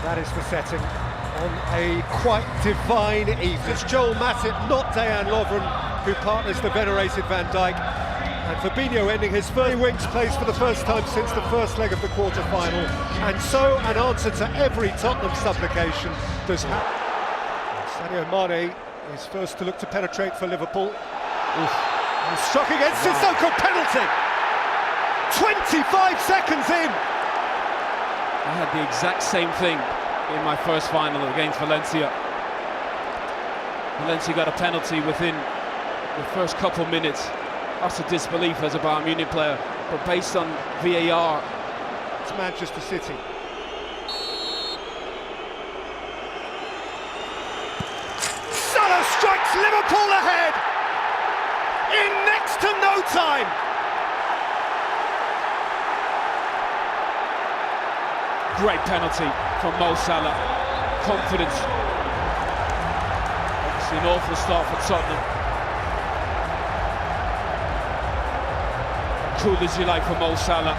That is the setting on a quite divine evening. It's Joel Matip, not Dejan Lovren, who partners the venerated Van Dijk. And Fabinho ending his first wings plays for the first time since the first leg of the quarter-final. And so, an answer to every Tottenham supplication does happen. Sadio Mane is first to look to penetrate for Liverpool. And struck against Sissoko, penalty! 25 seconds in! I had the exact same thing in my first final against Valencia. Valencia got a penalty within the first couple of minutes. Utter disbelief as a Bayern Munich player, but based on VAR, it's Manchester City. Salah strikes Liverpool ahead in next to no time. Great penalty from Mo Salah. Confidence. Obviously an awful start for Tottenham. Cool as you like for Mo Salah.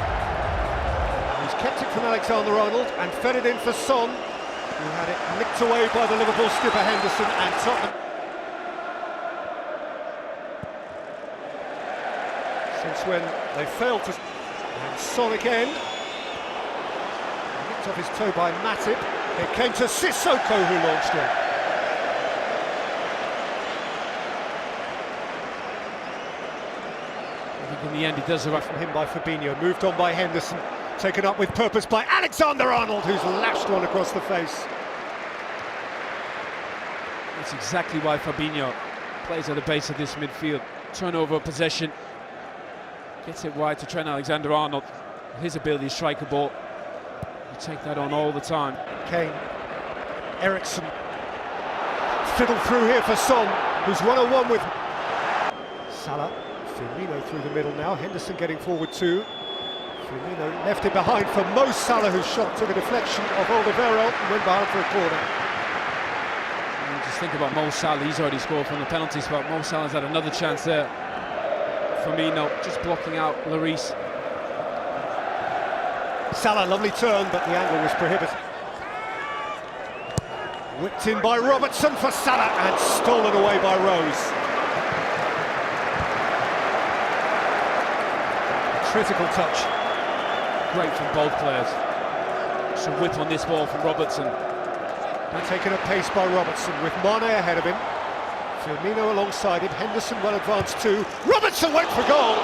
He's kept it from Alexander-Arnold and fed it in for Son, who had it nicked away by the Liverpool skipper Henderson, and Tottenham. Since when they failed to... And Son again. Nicked off his toe by Matip. It came to Sissoko, who launched it. In the end, he does the right from him by Fabinho, moved on by Henderson, taken up with purpose by Alexander-Arnold, who's lashed one across the face. That's exactly why Fabinho plays at the base of this midfield. Turnover of possession, gets it wide to Trent Alexander-Arnold. His ability to strike a ball, you take that on all the time. Kane, Eriksen, fiddled through here for Son, who's one-on-one with Salah. Firmino through the middle now, Henderson getting forward too. Firmino left it behind for Mo Salah, whose shot took a deflection of Alderweireld and went behind for a corner. And just think about Mo Salah, he's already scored from the penalty spot. Mo Salah's had another chance there. Firmino just blocking out Lloris. Salah, lovely turn, but the angle was prohibitive. Whipped in by Robertson for Salah and stolen away by Rose. Critical touch. Great from both players. Some whip on this ball from Robertson. And taken at pace by Robertson with Mane ahead of him. Firmino alongside him. Henderson well advanced too. Robertson went for goal.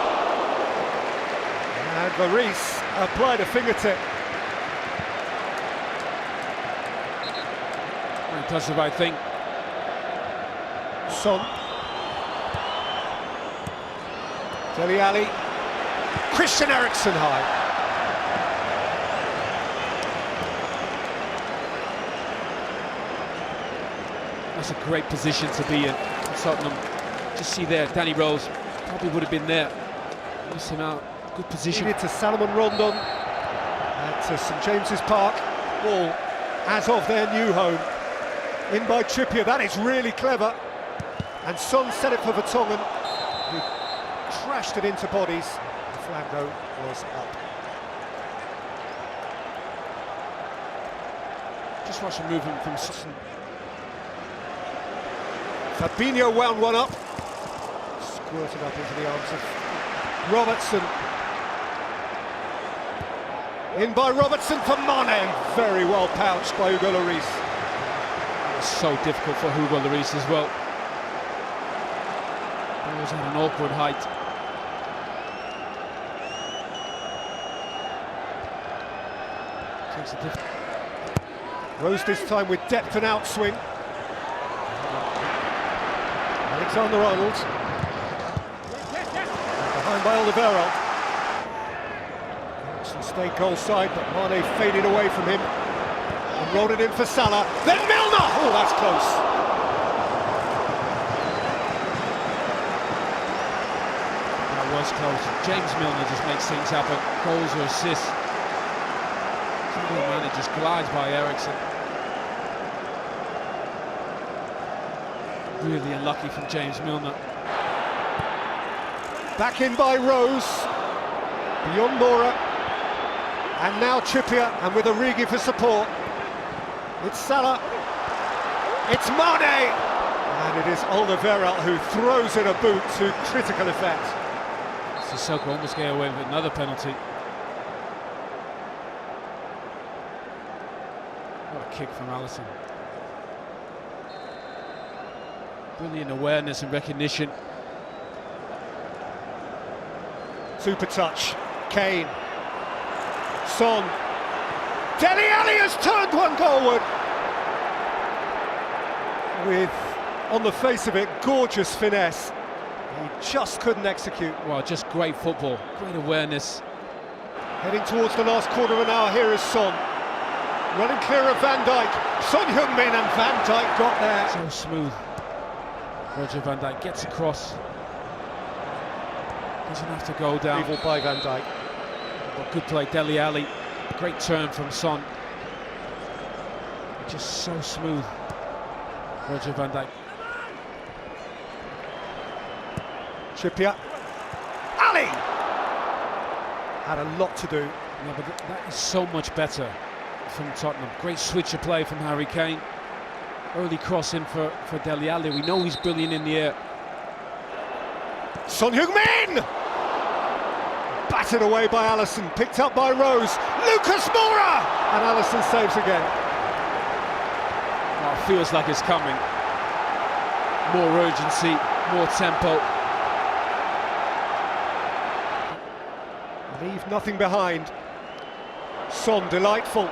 And Lloris applied a fingertip. He does the right thing. Son. Dele Alli. Christian Eriksen high. That's a great position to be in. Tottenham, just see there, Danny Rose probably would have been there. Miss him out, good position. To Salomon Rondon at St James's Park. Ball as of their new home. In by Trippier, that is really clever. And Son set it for Vertonghen, who crashed it into bodies. Flag though was up. Just watch the movement from Son. Fabinho wound one up, squirted up into the arms of Robertson. In by Robertson for Mane, very well pouched by Hugo Lloris. It's so difficult for Hugo Lloris as well. He was at an awkward height. Rose this time with depth and outswing. Alexander-Arnold. Behind by Alderweireld. Eriksen stayed goal side, but Mane faded away from him. And rolled it in for Salah. Then Milner! Oh, that's close. That was close. James Milner just makes things happen. Goals or assists. Man, it just glides by Eriksen. Really unlucky from James Milner. Back in by Rose. Beyond Mora. And now Trippier, and with Origi for support. It's Salah. It's Mane. And it is Alderweireld who throws in a boot to critical effect. Sissoko almost get away with another penalty. What a kick from Alisson. Brilliant awareness and recognition. Super touch. Kane. Son. Dele Alli has turned one goalward. With, on the face of it, gorgeous finesse. He just couldn't execute. Well, just great football, great awareness. Heading towards the last quarter of an hour, here is Son. Running clear of Van Dijk. Son Heung-min, and Van Dijk got there. So smooth. Roger Van Dijk gets across. Doesn't have to go down. Evil by Van Dijk. But good play, Dele Alli. Great turn from Son. Just so smooth. Roger Van Dijk. Trippier. Ali! Had a lot to do. Yeah, but that is so much better from Tottenham. Great switch of play from Harry Kane. Early cross in for Dele Alli. We know he's brilliant in the air. Son Heung-min! Batted away by Alisson, picked up by Rose. Lucas Moura! And Alisson saves again. Oh, it feels like it's coming. More urgency, more tempo. Leave nothing behind. Son, delightful.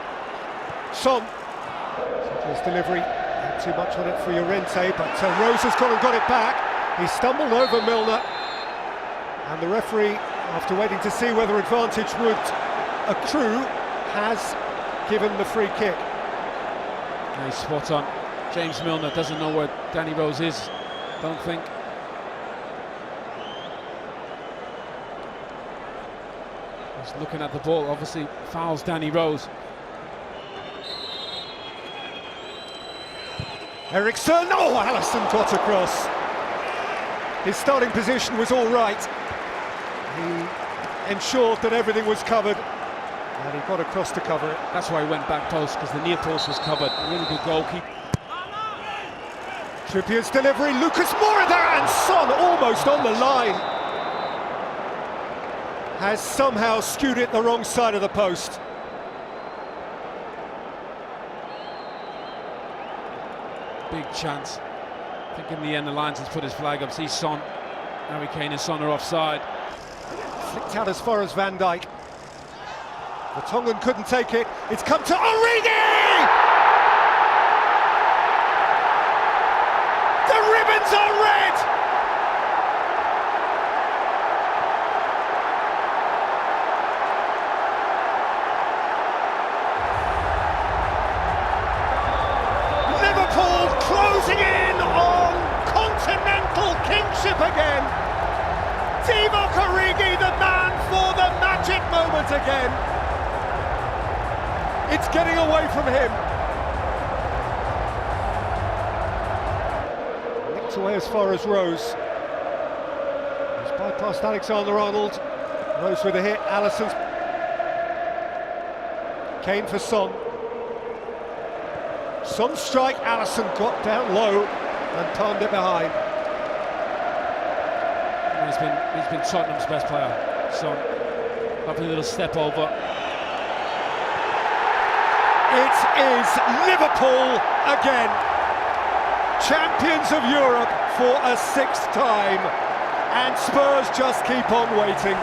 Son. His delivery, not too much on it for Llorente, but Rose has gone and got it back. He stumbled over Milner. And the referee, after waiting to see whether advantage would accrue, has given the free kick. Yeah, he's spot on. James Milner doesn't know where Danny Rose is, don't think. He's looking at the ball, obviously fouls Danny Rose. Eriksen, oh, Alisson got across. His starting position was all right. He ensured that everything was covered, and he got across to cover it. That's why he went back post, because the near post was covered. A really good goalkeeper. Trippier's delivery, Lucas Moura there, and Son almost on the line. Has somehow skewed it the wrong side of the post. Big chance. I think in the end the Lions has put his flag up. See Son, Harry Kane and Son are offside. Flicked out as far as Van Dijk. The Tongan couldn't take it. It's come to Origi! The ribbons are red! Liverpool closing in on continental kingship again. Divock Origi, the man for the magic moment again. It's getting away from him. Nicked away as far as Rose. He's bypassed Alexander-Arnold. Rose with a hit, Alisson's. Kane for Son. Son strike, Alisson got down low and palmed it behind. He's been Tottenham's best player. Son, lovely little step over. It is Liverpool again, champions of Europe for a sixth time, and Spurs just keep on waiting.